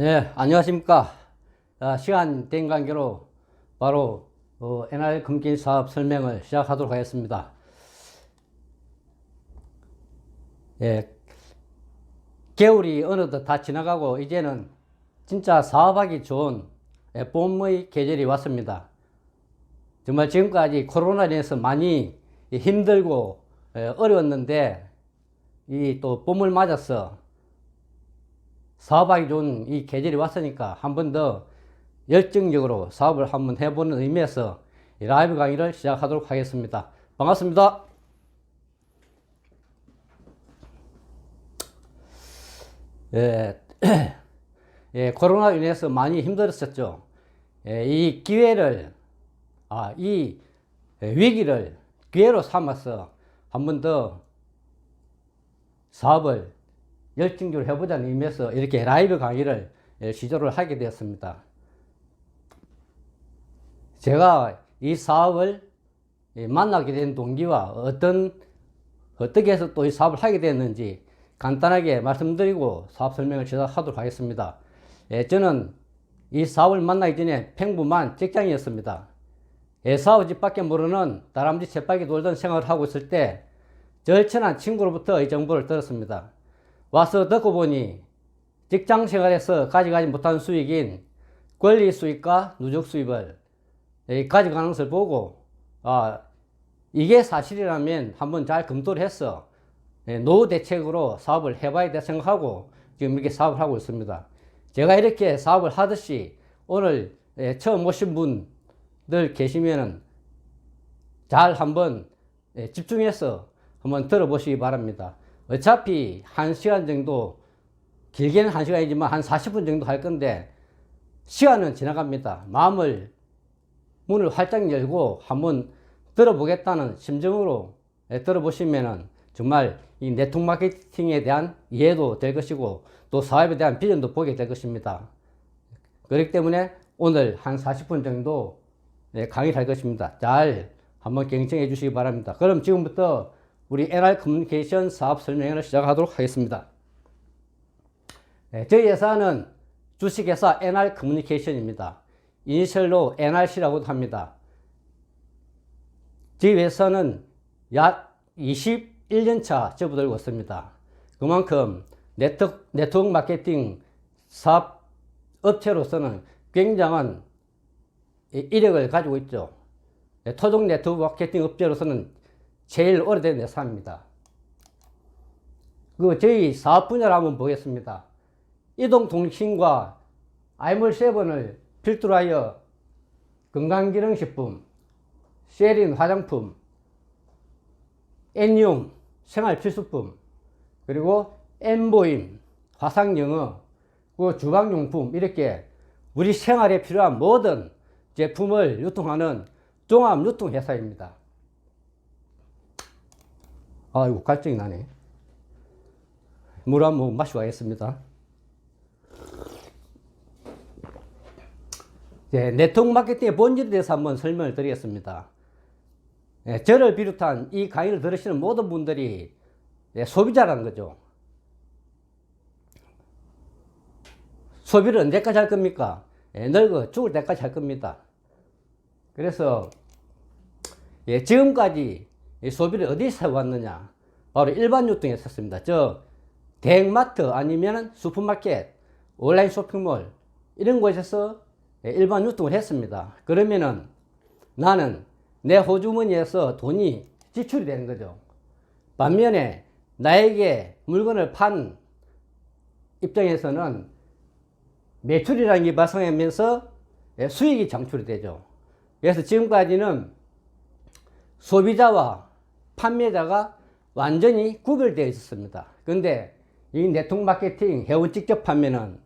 네, 안녕하십니까. 시간 된 관계로 바로 NR 금긴 사업 설명을 시작하도록 하겠습니다. 예, 겨울이 어느덧 다 지나가고 이제는 진짜 사업하기 좋은 봄의 계절이 왔습니다. 정말 지금까지 코로나로 인해서 많이 힘들고 어려웠는데 이 또 봄을 맞아서 사업하기 좋은 이 계절이 왔으니까 한 번 더 열정적으로 사업을 한번 해보는 의미에서 라이브 강의를 시작하도록 하겠습니다. 반갑습니다. 예, 예, 코로나로 인해서 많이 힘들었었죠. 예, 이 기회를, 이 위기를 기회로 삼아서 한 번 더 사업을 열정적으로 해보자는 의미에서 이렇게 라이브 강의를 시도를 하게 되었습니다. 제가 이 사업을 만나게 된 동기와 어떻게 해서 또 이 사업을 하게 됐는지 간단하게 말씀드리고 사업 설명을 시작하도록 하겠습니다. 저는 이 사업을 만나기 전에 평범한 직장이었습니다. 사업 집 밖에 모르는 다람쥐 쳇바퀴 돌던 생활을 하고 있을 때 절친한 친구로부터 이 정보를 들었습니다. 와서 듣고 보니 직장 생활에서 가져가지 못한 수익인 권리 수익과 누적 수입을 가져가는 것을 보고 이게 사실이라면 한번 잘 검토를 해서 노후 대책으로 사업을 해봐야 돼 생각하고 지금 이렇게 사업을 하고 있습니다. 제가 이렇게 사업을 하듯이 오늘 처음 오신 분들 계시면은 잘 한번 집중해서 한번 들어보시기 바랍니다. 어차피 1시간 정도, 길게는 1시간이지만 한 40분 정도 할 건데 시간은 지나갑니다. 문을 활짝 열고 한번 들어보겠다는 심정으로 들어보시면은 정말 이 네트워크 마케팅에 대한 이해도 될 것이고 또 사업에 대한 비전도 보게 될 것입니다. 그렇기 때문에 오늘 한 40분 정도 강의를 할 것입니다. 잘 한번 경청해 주시기 바랍니다. 그럼 지금부터 우리 NR 커뮤니케이션 사업 설명을 시작하도록 하겠습니다. 저희 회사는 주식회사 NR 커뮤니케이션입니다. 이니셜로 NRC라고도 합니다. 저희 회사는 약 21년차 접어들고 있습니다. 그만큼 네트워크 마케팅 사업 업체로서는 굉장한 이력을 가지고 있죠. 토종 네트워크 마케팅 업체로서는 제일 오래된 회사입니다. 저희 사업 분야를 한번 보겠습니다. 이동통신과 아이몰7을 필두로 하여 건강기능식품, 쉐린 화장품, N용 생활필수품, 그리고 N보임, 화상영어, 주방용품 이렇게 우리 생활에 필요한 모든 제품을 유통하는 종합유통회사입니다. 아이고 갈증이 나네. 물 한 모금 마시고 가겠습니다. 네트워크 마케팅의 본질에 대해서 한번 설명을 드리겠습니다. 저를 비롯한 이 강의를 들으시는 모든 분들이 소비자라는 거죠. 소비를 언제까지 할 겁니까? 늙어 죽을 때까지 할 겁니다. 그래서 지금까지 소비를 어디서 해왔느냐? 바로 일반 유통에 썼습니다. 대형마트 아니면 슈퍼마켓, 온라인 쇼핑몰 이런 곳에서 일반 유통을 했습니다. 그러면은 나는 내 호주머니에서 돈이 지출이 되는 거죠. 반면에 나에게 물건을 판 입장에서는 매출이라는 게 발생하면서 수익이 창출이 되죠. 그래서 지금까지는 소비자와 판매자가 완전히 구별되어 있었습니다. 그런데 이 네트워크 마케팅 회원 직접 판매는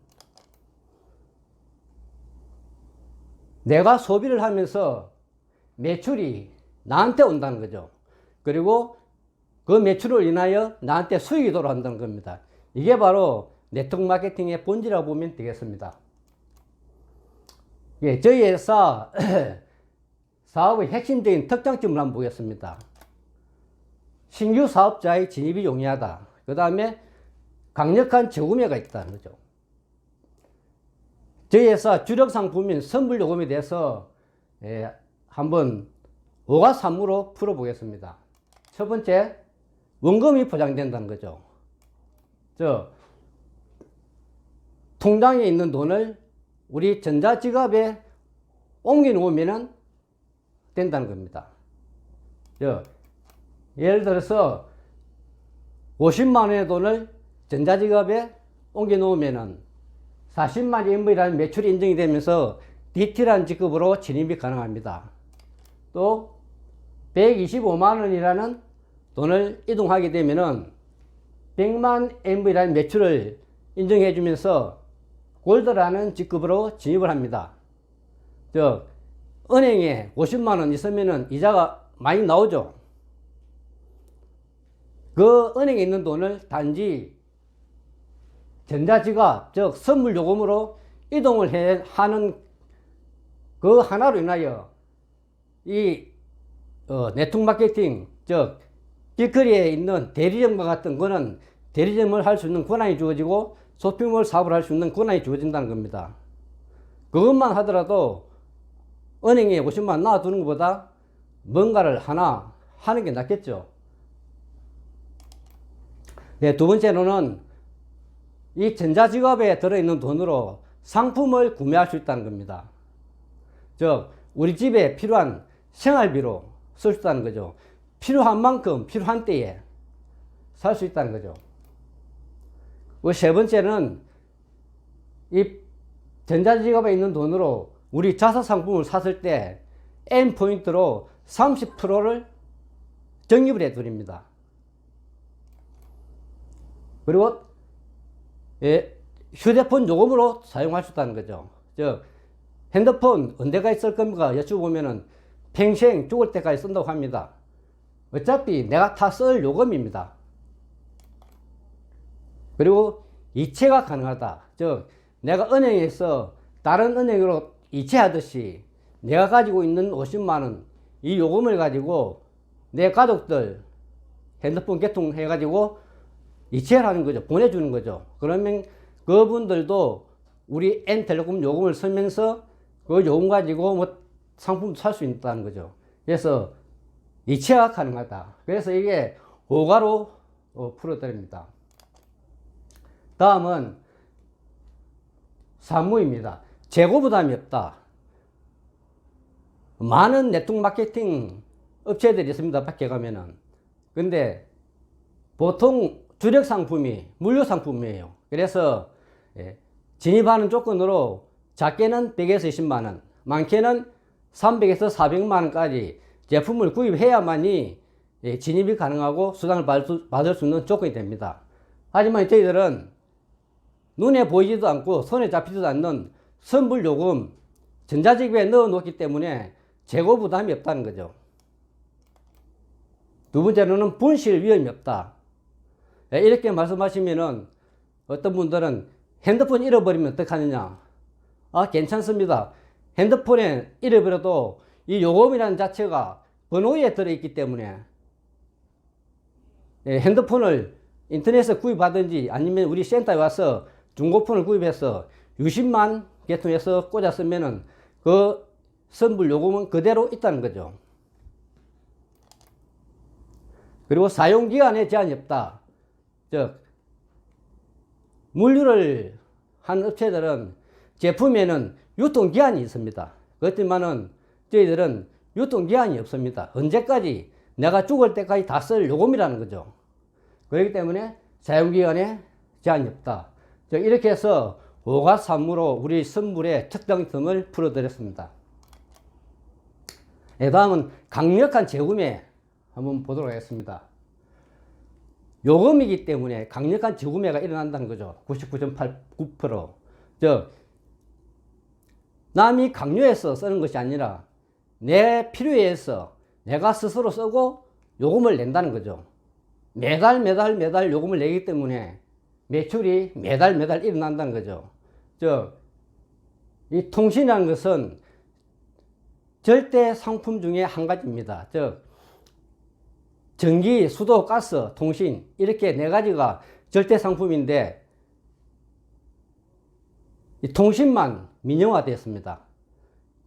내가 소비를 하면서 매출이 나한테 온다는 거죠. 그리고 그 매출을 인하여 나한테 수익이 돌아온다는 겁니다. 이게 바로 네트워크 마케팅의 본질이라고 보면 되겠습니다. 저희 회사 사업의 핵심적인 특장점을 한번 보겠습니다. 신규 사업자의 진입이 용이하다. 그 다음에 강력한 재구매가 있다는 거죠. 저희 회사 주력 상품인 선불 요금에 대해서 한번 5가3무로 풀어보겠습니다. 첫 번째, 원금이 보장된다는 거죠. 통장에 있는 돈을 우리 전자지갑에 옮겨 놓으면 된다는 겁니다. 예를 들어서 50만 원의 돈을 전자지갑에 옮겨 놓으면 40만 인분이라는 매출이 인정이 되면서 DT라는 직급으로 진입이 가능합니다. 또 125만 원이라는 돈을 이동하게 되면은 100만 MV라는 매출을 인정해 주면서 골드라는 직급으로 진입을 합니다. 은행에 50만 원 있으면은 이자가 많이 나오죠. 그 은행에 있는 돈을 단지 전자지갑, 즉 선물 요금으로 이동을 하는 그 하나로 인하여 이 네트워크 마케팅, 즉 길거리에 있는 대리점과 같은 거는 대리점을 할 수 있는 권한이 주어지고 쇼핑몰 사업을 할 수 있는 권한이 주어진다는 겁니다. 그것만 하더라도 은행에 50만 원 놔두는 것보다 뭔가를 하나 하는 게 낫겠죠. 네, 두 번째로는 이 전자지갑에 들어있는 돈으로 상품을 구매할 수 있다는 겁니다. 즉 우리 집에 필요한 생활비로 쓸 수 있다는 거죠. 필요한 만큼 필요한 때에 살 수 있다는 거죠. 세 번째는 이 전자지갑에 있는 돈으로 우리 자사상품을 샀을 때 N포인트로 30%를 적립을 해 드립니다. 그리고 휴대폰 요금으로 사용할 수 있다는 거죠. 즉 핸드폰 언제까지 쓸 겁니까? 여쭤보면은 평생 죽을 때까지 쓴다고 합니다. 어차피 내가 다 쓸 요금입니다. 그리고 이체가 가능하다. 즉 내가 은행에서 다른 은행으로 이체하듯이 내가 가지고 있는 50만 원 이 요금을 가지고 내 가족들 핸드폰 개통해 가지고 이체를 하는 거죠. 보내주는 거죠. 그러면 그분들도 우리 N텔레콤 요금을 쓰면서 그 요금 가지고 뭐 상품 살 수 있다는 거죠. 그래서 이체가 가능하다. 그래서 이게 5가로 풀어드립니다. 다음은 3무입니다. 재고 부담이 없다. 많은 네트워크 마케팅 업체들이 있습니다. 밖에 가면은. 근데 보통 주력 상품이 물류 상품이에요. 그래서 진입하는 조건으로 작게는 100에서 20만원, 많게는 300에서 400만원까지 제품을 구입해야만이 진입이 가능하고 수당을 받을 수 있는 조건이 됩니다. 하지만 저희들은 눈에 보이지도 않고 손에 잡히지도 않는 선불요금 전자지갑에 넣어 놓기 때문에 재고 부담이 없다는 거죠. 두 번째로는 분실 위험이 없다. 이렇게 말씀하시면은 어떤 분들은 핸드폰 잃어버리면 어떡하느냐? 괜찮습니다. 핸드폰에 잃어버려도 이 요금이라는 자체가 번호에 들어있기 때문에 핸드폰을 인터넷에서 구입하든지 아니면 우리 센터에 와서 중고폰을 구입해서 60만 개통해서 꽂았으면은 그 선불 요금은 그대로 있다는 거죠. 그리고 사용기간에 제한이 없다. 즉 물류를 한 업체들은 제품에는 유통기한이 있습니다. 그렇지만은 저희들은 유통기한이 없습니다. 언제까지 내가 죽을 때까지 다 쓸 요금이라는 거죠. 그렇기 때문에 사용기간에 제한이 없다. 즉 이렇게 해서 5가3무로 우리 선물의 특장점을 풀어드렸습니다. 다음은 강력한 재구매 한번 보도록 하겠습니다. 요금이기 때문에 강력한 재구매가 일어난다는 거죠. 99.89%. 즉 남이 강요해서 쓰는 것이 아니라 내 필요에 의해서 내가 스스로 쓰고 요금을 낸다는 거죠. 매달 요금을 내기 때문에 매출이 매달 일어난다는 거죠. 즉 이 통신이라는 것은 절대 상품 중에 한 가지입니다. 즉 전기, 수도, 가스, 통신 이렇게 네 가지가 절대 상품인데 이 통신만 민영화되었습니다.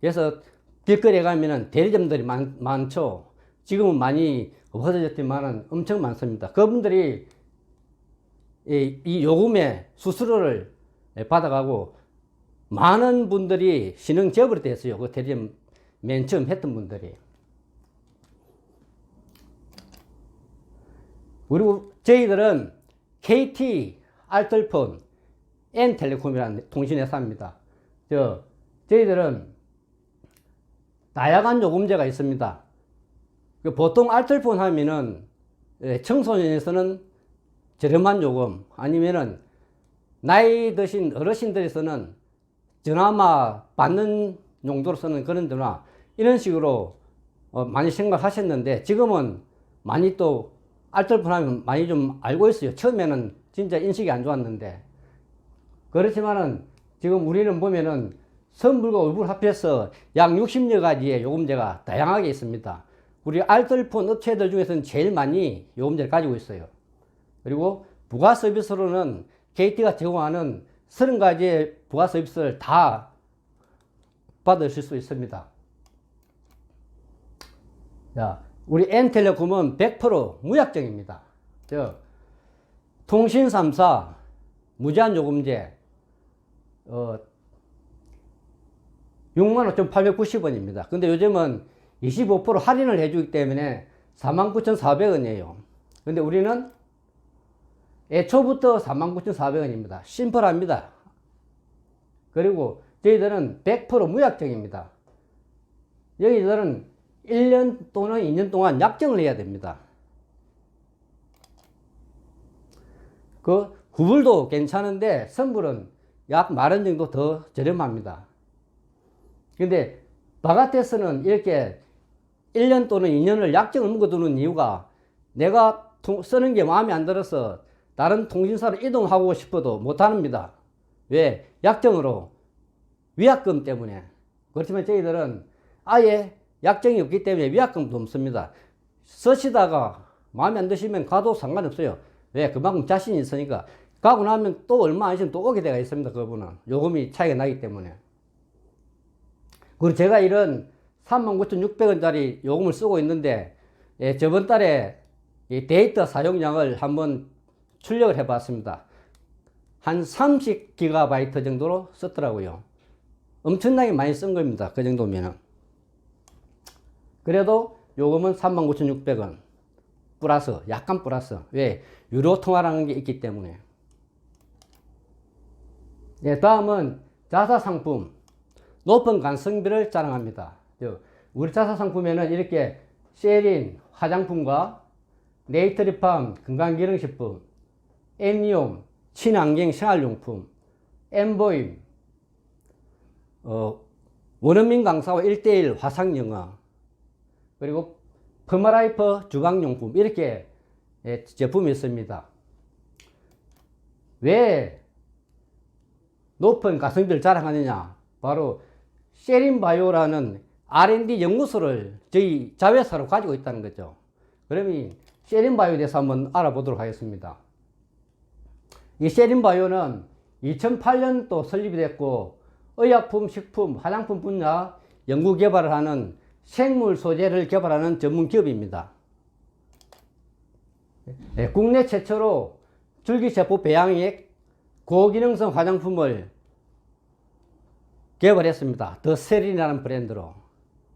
그래서 길거리에 가면은 대리점들이 많죠. 지금은 많이 없어졌지만은 엄청 많습니다. 그분들이 이 요금에 수수료를 받아가고 많은 분들이 신흥 지역으로 됐어요. 그 대리점 맨 처음 했던 분들이. 그리고 저희들은 KT, 알뜰폰, N텔레콤이라는 통신회사입니다. 저희들은 다양한 요금제가 있습니다. 보통 알뜰폰 하면은 청소년에서는 저렴한 요금, 아니면은 나이 드신 어르신들에서는 전화만 받는 용도로 쓰는 그런 전화, 이런 식으로 많이 생각하셨는데, 지금은 많이 또 알뜰폰 하면 많이 좀 알고 있어요. 처음에는 진짜 인식이 안 좋았는데. 그렇지만은 지금 우리는 보면은 선불과 울불 합해서 약 60여 가지의 요금제가 다양하게 있습니다. 우리 알뜰폰 업체들 중에서는 제일 많이 요금제를 가지고 있어요. 그리고 부가 서비스로는 KT가 제공하는 30가지의 부가 서비스를 다 받으실 수 있습니다. 자, 우리 N텔레콤은 100% 무약정입니다. 통신 3사 무제한 요금제 65,890원입니다. 근데 요즘은 25% 할인을 해주기 때문에 49,400원이에요. 근데 우리는 애초부터 49,400원입니다. 심플합니다. 그리고 저희들은 100% 무약정입니다. 여기들은 1년 또는 2년 동안 약정을 해야 됩니다. 그 후불도 괜찮은데 선불은 약 10,000원 정도 더 저렴합니다. 근데 바가테스는 이렇게 1년 또는 2년을 약정을 묶어두는 이유가, 내가 쓰는 게 마음에 안 들어서 다른 통신사로 이동하고 싶어도 못합니다. 왜? 약정으로 위약금 때문에. 그렇지만 저희들은 아예 약정이 없기 때문에 위약금도 없습니다. 쓰시다가 마음에 안 드시면 가도 상관없어요. 왜? 그만큼 자신이 있으니까. 가고 나면 또 얼마 안 있으면 또 오게 되어 있습니다. 그분은 요금이 차이가 나기 때문에. 그리고 제가 이런 39,600원짜리 요금을 쓰고 있는데, 저번 달에 이 데이터 사용량을 한번 출력을 해 봤습니다. 한 30GB 정도로 썼더라고요. 엄청나게 많이 쓴 겁니다. 그 정도면은. 그래도 요금은 39,600원 플러스, 약간 플러스. 왜? 유료 통화라는 게 있기 때문에. 다음은 자사 상품. 높은 간성비를 자랑합니다. 우리 자사 상품에는 이렇게 쉐린 화장품과 네이트리팜 건강기능식품, 애니움 친환경 생활용품, 엠보임 원어민 강사와 1:1 화상영어, 그리고 퍼마라이프 주방용품, 이렇게 제품이 있습니다. 왜 높은 가성비를 자랑하느냐? 바로 쉐린바이오라는 R&D 연구소를 저희 자회사로 가지고 있다는 거죠. 그러면 쉐린바이오에 대해서 한번 알아보도록 하겠습니다. 이 쉐린바이오는 2008년도 설립이 됐고, 의약품, 식품, 화장품 분야 연구 개발을 하는 생물 소재를 개발하는 전문 기업입니다. 국내 최초로 줄기세포 배양액 고기능성 화장품을 개발했습니다. 더세린이라는 브랜드로.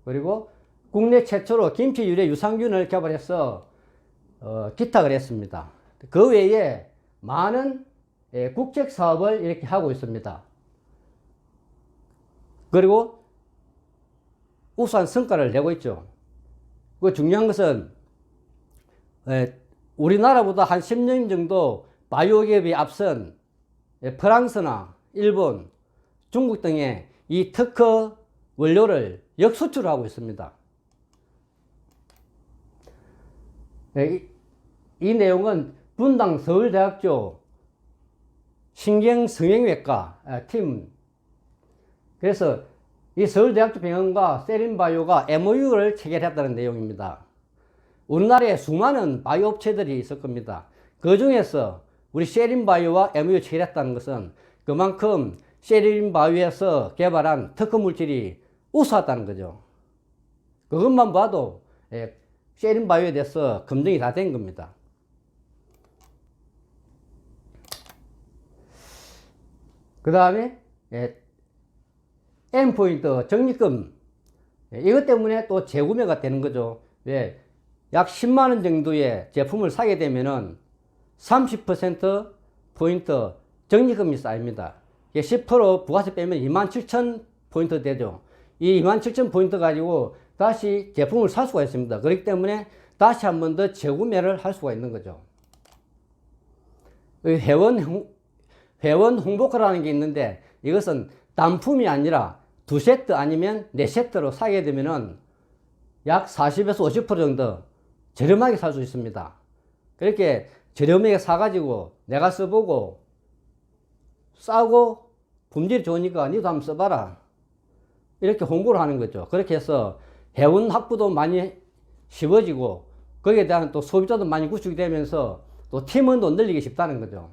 그리고 국내 최초로 김치 유래 유산균을 개발해서 기탁을 했습니다. 그 외에 많은 국책 사업을 이렇게 하고 있습니다. 그리고 우수한 성과를 내고 있죠. 그 중요한 것은 우리나라보다 한 10년 정도 바이오 기업이 앞선 프랑스나 일본, 중국 등에 이 특허 원료를 역수출하고 있습니다. 이 내용은 분당 서울대학교 신경성형외과 팀, 그래서 이 서울대학교 병원과 세린바이오가 MOU를 체결했다는 내용입니다. 우리나라에 수많은 바이오 업체들이 있을 겁니다. 그 중에서 우리 세린바이오와 MOU 체결했다는 것은 그만큼 쉐린 바이오에서 개발한 특허 물질이 우수하다는 거죠. 그것만 봐도 쉐린 바이오에 대해서 검증이 다 된 겁니다. 그 다음에 end포인트 적립금, 이것 때문에 또 재구매가 되는 거죠. 왜? 약 10만원 정도의 제품을 사게 되면은 30% 포인트 적립금이 쌓입니다. 10% 부가세 빼면 27,000 포인트 되죠. 이 27,000 포인트 가지고 다시 제품을 살 수가 있습니다. 그렇기 때문에 다시 한 번 더 재구매를 할 수가 있는 거죠. 회원 홍보카라는 게 있는데, 이것은 단품이 아니라 2세트 아니면 4세트로 사게 되면은 약 40에서 50% 정도 저렴하게 살 수 있습니다. 그렇게 저렴하게 사가지고 내가 써보고 싸고 품질이 좋으니까 니도 한번 써봐라, 이렇게 홍보를 하는 거죠. 그렇게 해서 회원 확보도 많이 쉬워지고 거기에 대한 또 소비자도 많이 구축이 되면서 또 팀원도 늘리기 쉽다는 거죠.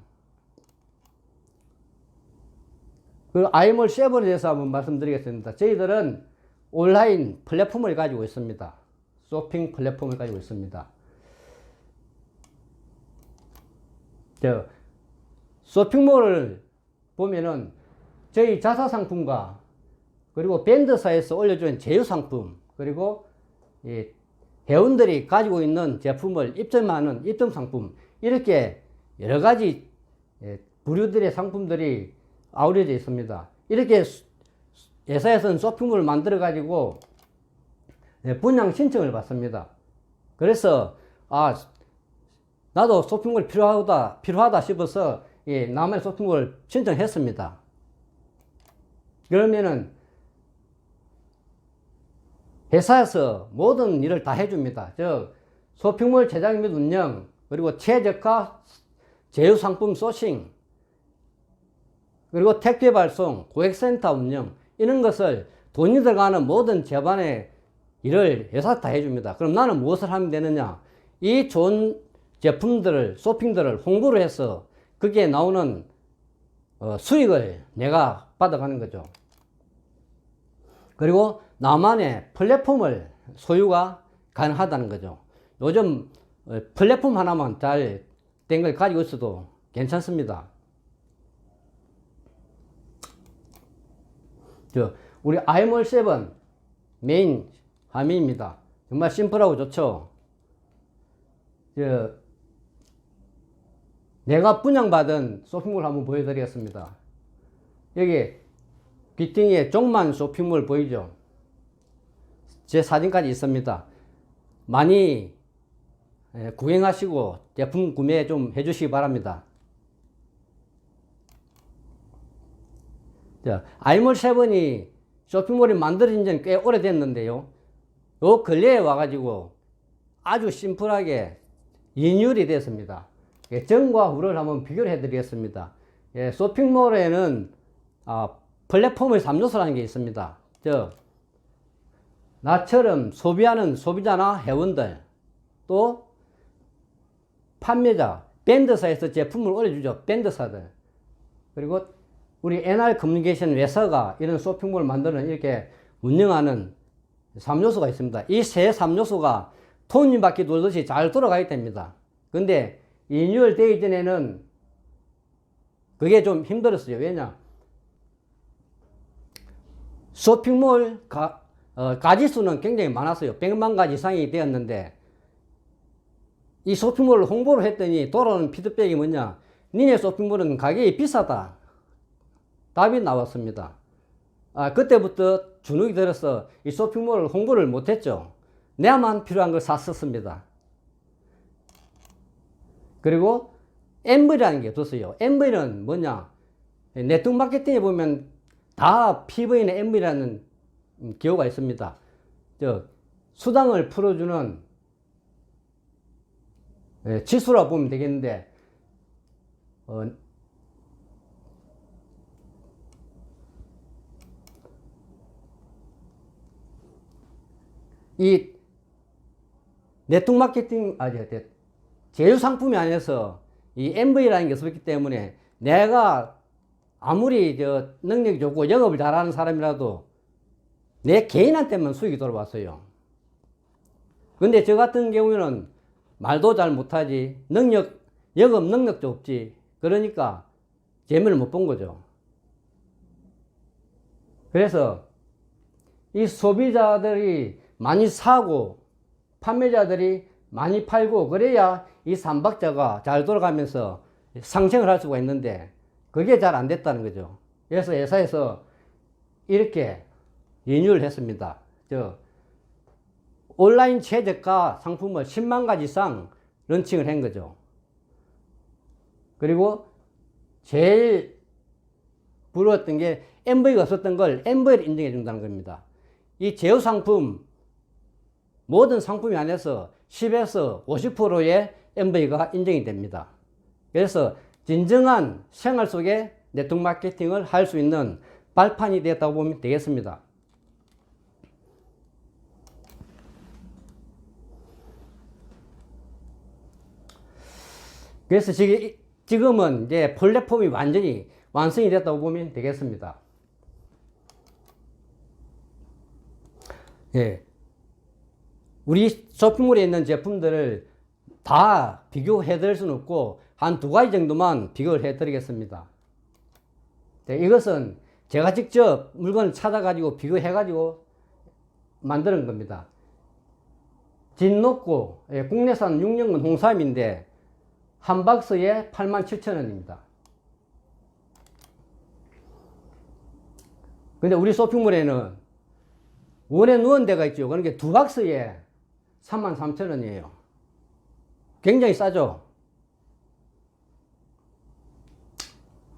그 아이몰7에 대해서 한번 말씀드리겠습니다. 저희들은 온라인 플랫폼을 가지고 있습니다. 쇼핑 플랫폼을 가지고 있습니다. 쇼핑몰을 보면은 저희 자사 상품과 그리고 밴드사에서 올려준 제휴 상품, 그리고 회원들이 가지고 있는 제품을 입점하는 입점 상품, 이렇게 여러 가지 부류들의 상품들이 아우려져 있습니다. 이렇게 회사에서는 쇼핑몰을 만들어 가지고 분양 신청을 받습니다. 그래서 나도 쇼핑몰 필요하다 싶어서 나만의 쇼핑몰을 신청했습니다. 그러면은 회사에서 모든 일을 다 해줍니다. 즉 쇼핑몰 제작 및 운영, 그리고 최저가 제휴 상품 소싱, 그리고 택배 발송, 고객센터 운영, 이런 것을 돈이 들어가는 모든 제반의 일을 회사가 다 해줍니다. 그럼 나는 무엇을 하면 되느냐? 이 좋은 제품들을, 쇼핑들을 홍보를 해서 거기에 나오는 수익을 내가 받아가는 거죠. 그리고 나만의 플랫폼을 소유가 가능하다는 거죠. 요즘 플랫폼 하나만 잘 된 걸 가지고 있어도 괜찮습니다. 우리 아이몰7 메인 화면입니다. 정말 심플하고 좋죠. 내가 분양받은 쇼핑몰 한번 보여드리겠습니다. 여기 귀퉁이에 종만 쇼핑몰 보이죠? 제 사진까지 있습니다. 많이 구경하시고 제품 구매 좀 해주시기 바랍니다. 아이몰7이 쇼핑몰이 만들어진 지는 꽤 오래됐는데요. 요 근래에 와가지고 아주 심플하게 리뉴얼이 됐습니다. 전과 후를 한번 비교를 해드리겠습니다. 쇼핑몰에는 플랫폼의 3요소라는 게 있습니다. 나처럼 소비하는 소비자나 회원들, 또 판매자, 밴드사에서 제품을 올려주죠. 밴드사들. 그리고 우리 NR 커뮤니케이션 회사가 이런 쇼핑몰을 만드는, 이렇게 운영하는 3요소가 있습니다. 이 세 3요소가 톱니바퀴 돌듯이 잘 돌아가야 됩니다. 근데 리뉴얼 되기 전에는 그게 좀 힘들었어요. 왜냐? 쇼핑몰 가지수는 굉장히 많았어요. 100만 가지 이상이 되었는데, 이 쇼핑몰을 홍보를 했더니 돌아오는 피드백이 뭐냐? 니네 쇼핑몰은 가격이 비싸다. 답이 나왔습니다. 그때부터 주눅이 들어서 이 쇼핑몰을 홍보를 못했죠. 내만 필요한 걸 샀었습니다. 그리고 MV라는 게 없었어요. MV는 뭐냐? 네트워크 마케팅에 보면 다 PV나 MV라는 기호가 있습니다. 수당을 풀어주는 지수라고 보면 되겠는데, 이 네트워크 마케팅, 제휴 상품이 아니어서 이 MV라는 게 없었기 때문에 내가 아무리 능력이 좋고 영업을 잘하는 사람이라도 내 개인한테만 수익이 돌아왔어요. 근데 저 같은 경우에는 말도 잘 못하지, 영업 능력도 없지. 그러니까 재미를 못 본 거죠. 그래서 이 소비자들이 많이 사고 판매자들이 많이 팔고 그래야 이 삼박자가 잘 돌아가면서 상승을 할 수가 있는데 그게 잘 안 됐다는 거죠. 그래서 회사에서 이렇게 리뉴얼을 했습니다. 온라인 최저가 상품을 10만 가지 이상 런칭을 한 거죠. 그리고 제일 부러웠던 게 MV가 없었던 걸 MV를 인정해 준다는 겁니다. 이 제휴 상품, 모든 상품이 안에서 10에서 50%의 MV가 인정이 됩니다. 그래서 진정한 생활 속에 네트워크 마케팅을 할 수 있는 발판이 되었다고 보면 되겠습니다. 그래서 지금은 이제 플랫폼이 완전히 완성이 됐다고 보면 되겠습니다. 예. 우리 쇼핑몰에 있는 제품들을 다 비교해 드릴 수는 없고 한 두 가지 정도만 비교를 해 드리겠습니다. 네, 이것은 제가 직접 물건을 찾아가지고 비교해 가지고 만드는 겁니다. 진녹고 국내산 6년근 홍삼인데 한 박스에 87,000원입니다. 근데 우리 쇼핑몰에는 원에 누운 데가 있죠. 그러니까 두 박스에 33,000원이에요. 굉장히 싸죠.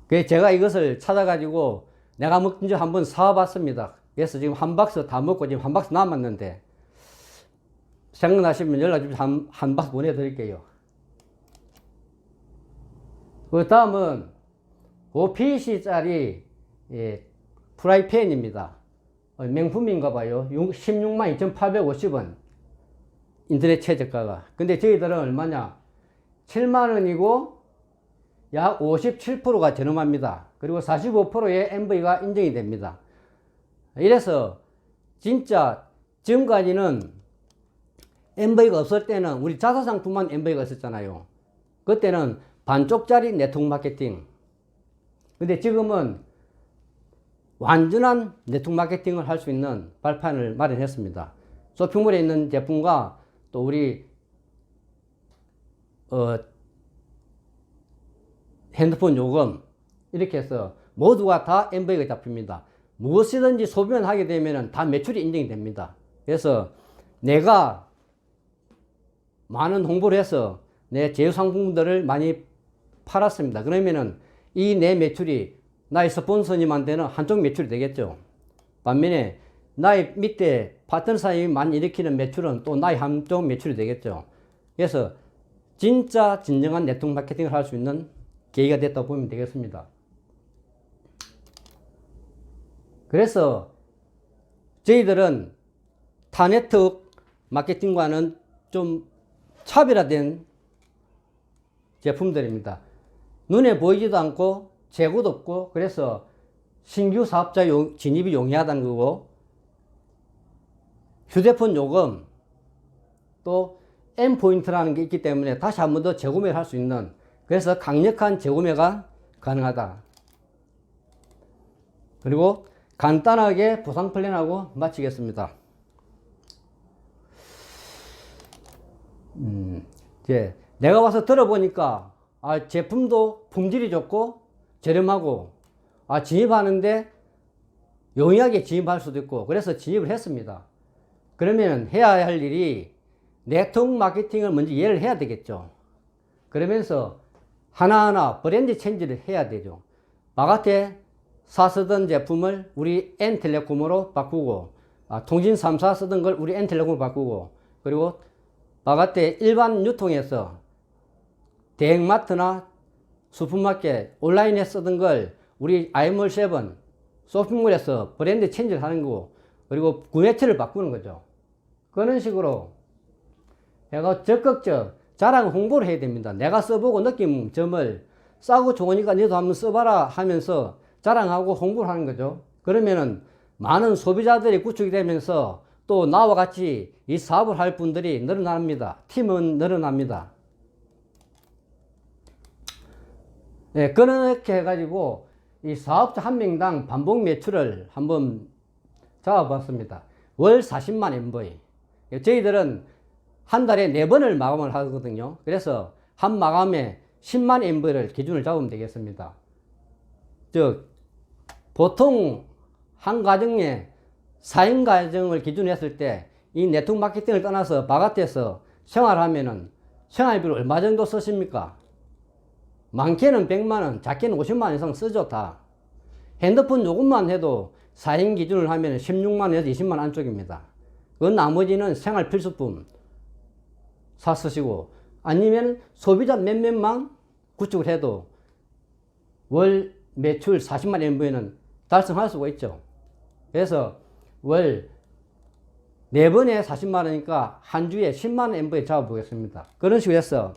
그래서 제가 이것을 찾아가지고 내가 먼저 한번 사봤습니다. 그래서 지금 한 박스 다 먹고 지금 한 박스 남았는데 생각나시면 연락 주시면 한 박스 보내드릴게요. 그 다음은 5pc짜리 프라이팬입니다. 명품인가 봐요. 162,850원. 인터넷 최저가가. 근데 저희들은 얼마냐? 7만원이고 약 57%가 저렴합니다. 그리고 45%의 MV가 인정이 됩니다. 이래서 진짜 지금까지는 MV가 없을 때는 우리 자사상품만 MV가 있었잖아요. 그때는 반쪽짜리 네트워크 마케팅. 근데 지금은 완전한 네트워크 마케팅을 할 수 있는 발판을 마련했습니다. 쇼핑몰에 있는 제품과 또 우리 핸드폰 요금 이렇게 해서 모두가 다 MV가 잡힙니다. 무엇이든지 소비만 하게 되면 다 매출이 인정이 됩니다. 그래서 내가 많은 홍보를 해서 내 제휴 상품들을 많이 팔았습니다. 그러면은 이 내 매출이 나의 스폰서님한테는 한쪽 매출이 되겠죠. 반면에 나의 밑에 파트너 사장님만 일으키는 매출은 또 나의 한쪽 매출이 되겠죠. 그래서 진짜 진정한 네트워크 마케팅을 할 수 있는 계기가 됐다고 보면 되겠습니다. 그래서 저희들은 타 네트워크 마케팅과는 좀 차별화된 제품들입니다. 눈에 보이지도 않고 재고도 없고 그래서 신규 사업자 진입이 용이하다는 거고 휴대폰 요금 또 N포인트라는 게 있기 때문에 다시 한 번 더 재구매를 할 수 있는 그래서 강력한 재구매가 가능하다. 그리고 간단하게 보상 플랜하고 마치겠습니다. 이제 내가 와서 들어보니까 제품도 품질이 좋고 저렴하고 진입하는데 용이하게 진입할 수도 있고 그래서 진입을 했습니다. 그러면 해야 할 일이 네트워크 마케팅을 먼저 이해를 해야 되겠죠. 그러면서 하나하나 브랜드 체인지를 해야 되죠. 바가테 쓰던 제품을 우리 N텔레콤으로 바꾸고 통신 3사 쓰던 걸 우리 N텔레콤으로 바꾸고 그리고 바가테 일반 유통에서 대형마트나 슈퍼마켓 온라인에 쓰던 걸 우리 아이몰7 쇼핑몰에서 브랜드 체인지를 하는 거고 그리고 구매처를 바꾸는 거죠. 그런 식으로 내가 적극적 자랑 홍보를 해야 됩니다. 내가 써보고 느낀 점을 싸고 좋으니까 너도 한번 써봐라 하면서 자랑하고 홍보를 하는 거죠. 그러면은 많은 소비자들이 구축이 되면서 또 나와 같이 이 사업을 할 분들이 늘어납니다. 팀은 늘어납니다. 네, 그렇게 해가지고 이 사업자 한 명당 반복 매출을 한번 잡아봤습니다. 월 40만 MV. 저희들은 한 달에 4번을 마감을 하거든요. 그래서 한 마감에 10만 MV를 기준을 잡으면 되겠습니다. 보통 한 가정에 4인 가정을 기준으로 했을 때 이 네트워크 마케팅을 떠나서 바깥에서 생활하면은 생활비를 얼마 정도 쓰십니까? 많게는 100만원, 작게는 50만원 이상 쓰죠, 다. 핸드폰 요금만 해도 4인 기준을 하면 16만원에서 20만원 안쪽입니다. 그 나머지는 생활 필수품 사 쓰시고, 아니면 소비자 몇몇만 구축을 해도 월 매출 40만 MV는 달성할 수가 있죠. 그래서 월 4번에 40만원이니까 한 주에 10만원 MV 잡아보겠습니다. 그런 식으로 해서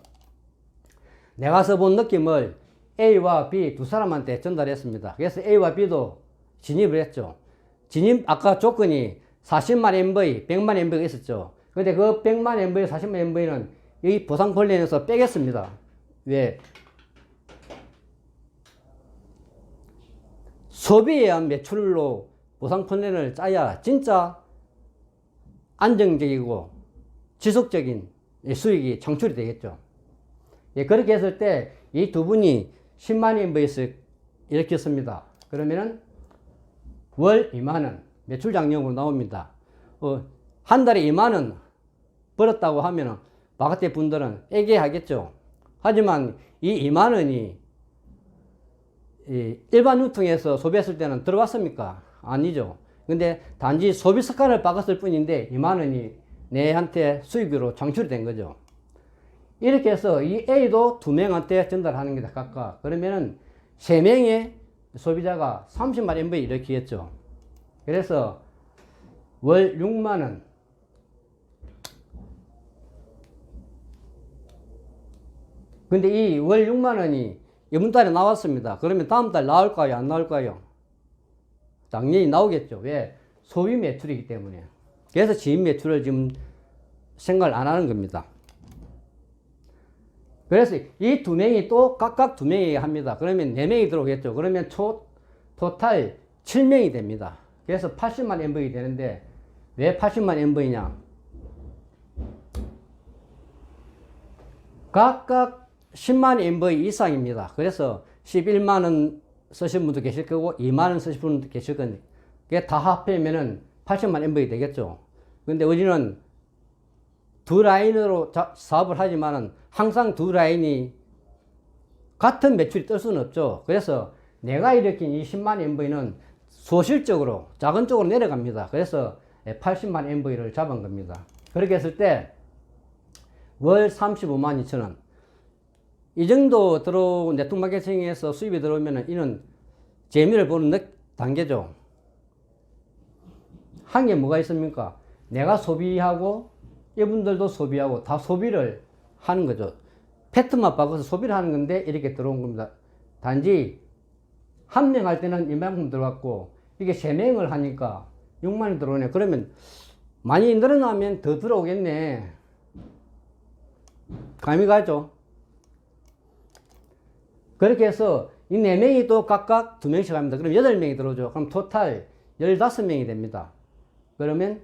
내가 써본 느낌을 A와 B 두 사람한테 전달했습니다. 그래서 A와 B도 진입을 했죠. 아까 조건이 40만 MV, 100만 MV가 있었죠. 근데 그 100만 MV, 40만 MV는 이 보상 플랜에서 빼겠습니다. 왜? 소비에 의한 매출로 보상 플랜을 짜야 진짜 안정적이고 지속적인 수익이 창출이 되겠죠. 예, 그렇게 했을 때 이 두 분이 10만 인보이스 이렇게 씁니다. 그러면은 월 2만원 매출 장려금으로 나옵니다. 한 달에 2만원 벌었다고 하면은 바깥에 분들은 애게 하겠죠. 하지만 이 2만원이 일반 유통에서 소비했을 때는 들어왔습니까? 아니죠. 근데 단지 소비 습관을 바꿨을 뿐인데 2만원이 내한테 수익으로 창출이 된 거죠. 이렇게 해서 이 A도 2명한테 전달하는 게다 각각. 그러면은 3명의 소비자가 30만 MV 이렇게 했죠. 그래서 월 6만원. 근데 이 월 6만원이 이번 달에 나왔습니다. 그러면 다음 달 나올까요? 안 나올까요? 당연히 나오겠죠. 왜? 소비 매출이기 때문에. 그래서 지인 매출을 지금 생각을 안 하는 겁니다. 그래서 이 2명이 또 각각 2명이 합니다. 그러면 4명이 들어오겠죠. 그러면 토탈 7명이 됩니다. 그래서 80만 MV 되는데 왜 80만 MV냐? 각각 10만 MV 이상입니다. 그래서 11만원 쓰신 분도 계실 거고 2만원 쓰신 분도 계실 건데 그게 다 합하면은 80만 MV 되겠죠. 근데 우리는 두 라인으로 사업을 하지만은 항상 두 라인이 같은 매출이 뜰 수는 없죠. 그래서 내가 일으킨 이 10만 MV는 소실적으로 작은 쪽으로 내려갑니다. 그래서 80만 MV를 잡은 겁니다. 그렇게 했을 때 월 35만 2천원 이 정도 들어온 네트워크 마케팅에서 수입이 들어오면은 이는 재미를 보는 단계죠. 한 게 뭐가 있습니까? 내가 소비하고 이분들도 소비하고 다 소비를 하는 거죠. 패턴만 바꿔서 소비를 하는 건데 이렇게 들어온 겁니다. 단지 한 명 할 때는 이만큼 들어갔고 이게 3명을 하니까 6만이 들어오네. 그러면 많이 늘어나면 더 들어오겠네. 감이 가죠. 그렇게 해서 이 4명이 또 각각 2명씩 합니다. 그럼 8명이 들어오죠. 그럼 토탈 15명이 됩니다. 그러면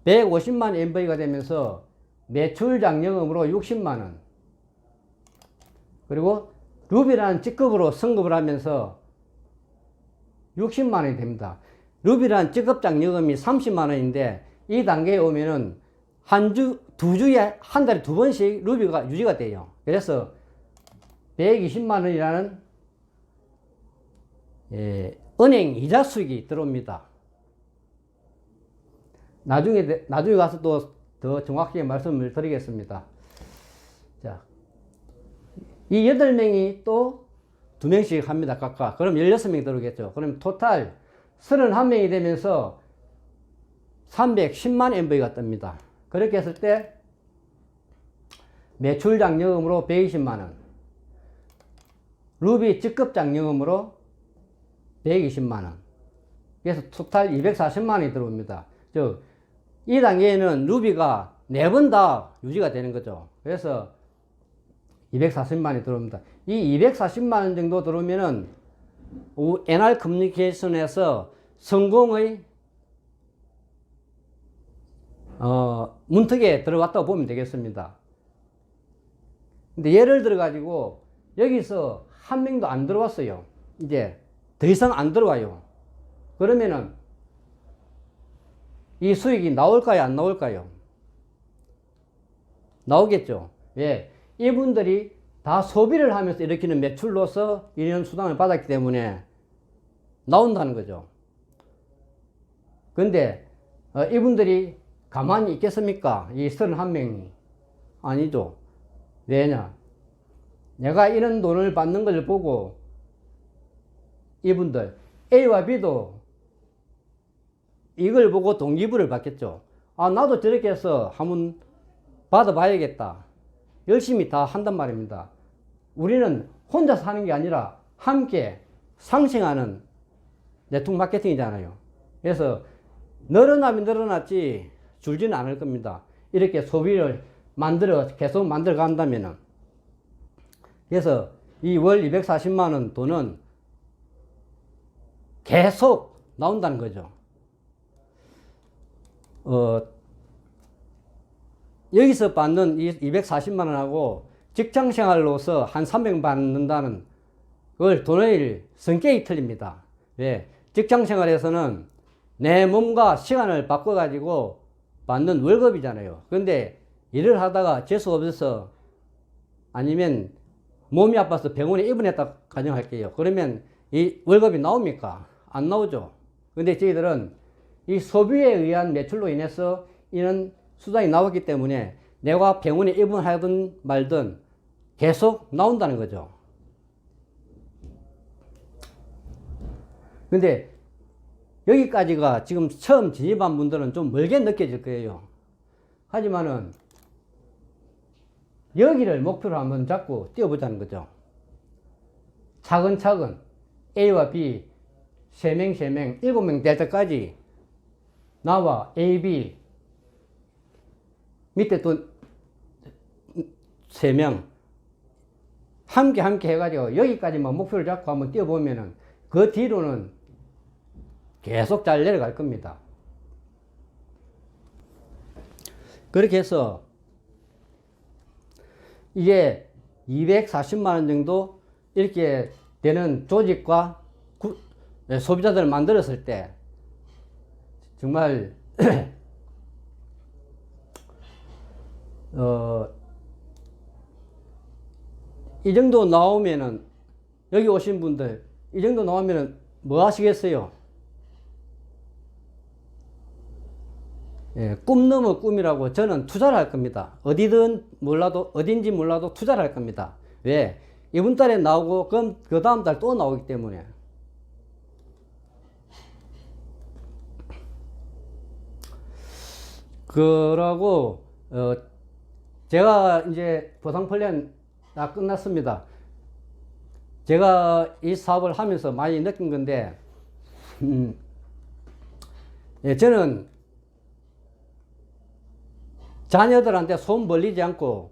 150만 MV가 되면서 매출 장려금으로 60만원. 그리고 루비라는 직급으로 승급을 하면서 60만원이 됩니다. 루비라는 직급 장려금이 30만원인데 이 단계에 오면은 두 주에 한 달에 2번씩 루비가 유지가 돼요. 그래서 120만원이라는 은행 이자 수익이 들어옵니다. 나중에 가서 또 더 정확하게 말씀을 드리겠습니다. 자, 이 8명이 또 2명씩 합니다. 각각. 그럼 16명이 들어오겠죠. 그럼 토탈 31명이 되면서 310만 MV가 뜹니다. 그렇게 했을 때 매출 장려금으로 120만원, 루비 직급 장려금으로 120만 원. 그래서 토탈 240만 원이 들어옵니다. 이 단계에는 루비가 4번 다 유지가 되는 거죠. 그래서 240만 원이 들어옵니다. 이 240만 원 정도 들어오면은 NR 커뮤니케이션에서 성공의 문턱에 들어왔다고 보면 되겠습니다. 근데 예를 들어 가지고 여기서 한 명도 안 들어왔어요. 이제 더 이상 안 들어와요. 그러면은 이 수익이 나올까요? 안 나올까요? 나오겠죠. 왜? 이분들이 다 소비를 하면서 일으키는 매출로서 이런 수당을 받았기 때문에 나온다는 거죠. 근데 이분들이 가만히 있겠습니까? 이 31명이. 아니죠. 왜냐? 내가 이런 돈을 받는 걸 보고 이분들 A와 B도 이걸 보고 동기부를 받겠죠. 아, 나도 저렇게 해서 한번 받아봐야겠다. 열심히 다 한단 말입니다. 우리는 혼자서 하는 게 아니라 함께 상생하는 네트워크 마케팅이잖아요. 그래서 늘어나면 늘어났지 줄지는 않을 겁니다. 이렇게 소비를 계속 만들어 간다면은. 그래서 이 월 240만 원 돈은 계속 나온다는 거죠. 여기서 받는 이 240만 원하고 직장 생활로서 한 300 받는다는 그걸 돈의 성격이 틀립니다. 왜? 직장 생활에서는 내 몸과 시간을 바꿔가지고 받는 월급이잖아요. 근데 일을 하다가 재수 없어서 아니면 몸이 아파서 병원에 입원했다 가정할게요. 그러면 이 월급이 나옵니까? 안 나오죠. 근데 저희들은 이 소비에 의한 매출로 인해서 이런 수당이 나왔기 때문에 내가 병원에 입원하든 말든 계속 나온다는 거죠. 근데 여기까지가 지금 처음 진입한 분들은 좀 멀게 느껴질 거예요. 하지만은 여기를 목표로 한번 잡고 뛰어보자는 거죠. 차근차근 A와 B 3명, 7명 될 때까지 나와 A, B 밑에 또 3명 함께 해가지고 여기까지만 목표를 잡고 한번 뛰어보면은 그 뒤로는 계속 잘 내려갈 겁니다. 그렇게 해서 이게 240만 원 정도 이렇게 되는 조직과 소비자들을 만들었을 때 정말 이 정도 나오면은 여기 오신 분들 이 정도 나오면은 뭐 하시겠어요? 예, 꿈 넘어 꿈이라고 저는 투자를 할 겁니다. 어딘지 몰라도 투자를 할 겁니다. 왜? 이번 달에 나오고 그럼 그 다음 달 또 나오기 때문에. 그러고 제가 이제 보상 플랜 다 끝났습니다. 제가 이 사업을 하면서 많이 느낀 건데 예, 저는 자녀들한테 손 벌리지 않고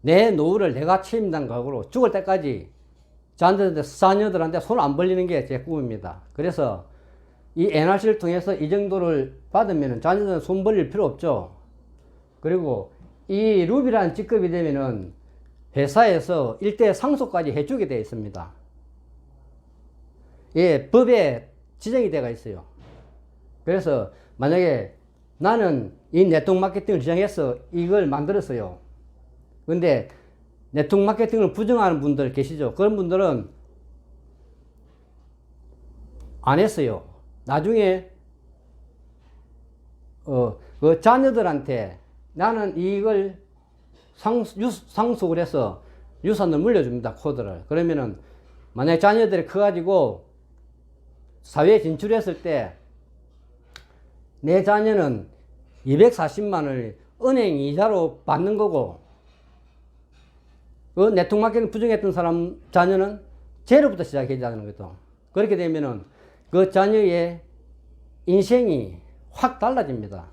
내 노후를 내가 책임진다는 각오로 죽을 때까지 자녀들한테 손 안 벌리는 게 제 꿈입니다. 그래서 이 NRC를 통해서 이 정도를 받으면 자녀들은 손 벌릴 필요 없죠. 그리고 이 루비라는 직급이 되면은 회사에서 일대 상속까지 해주게 되어 있습니다. 예, 법에 지정이 되어 있어요. 그래서 만약에 나는 이 네트워크 마케팅을 지정해서 이걸 만들었어요. 근데 네트워크 마케팅을 부정하는 분들 계시죠? 그런 분들은 안 했어요. 나중에 그 자녀들한테 나는 이걸 상속을 해서 유산을 물려줍니다. 코드를. 그러면은 만약에 자녀들이 커가지고 사회에 진출했을 때 내 자녀는 240만 원을 은행 이자로 받는 거고 그 네트워크 마케팅 부정했던 사람 자녀는 제로부터 시작해야 하는 거죠. 그렇게 되면은 그 자녀의 인생이 확 달라집니다.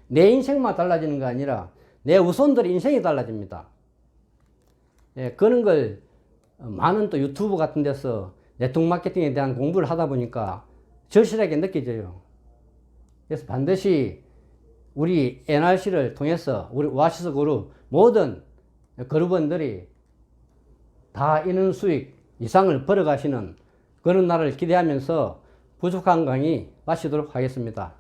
내 인생만 달라지는 거 아니라 내 후손들의 인생이 달라집니다. 예, 그런 걸 많은 또 유튜브 같은 데서 네트워크 마케팅에 대한 공부를 하다 보니까 절실하게 느껴져요. 그래서 반드시 우리 NRC를 통해서 우리 오아시스 그룹 모든 그룹원들이 다 인원 수익 이상을 벌어가시는 그런 날을 기대하면서 부족한 강의 마치도록 하겠습니다.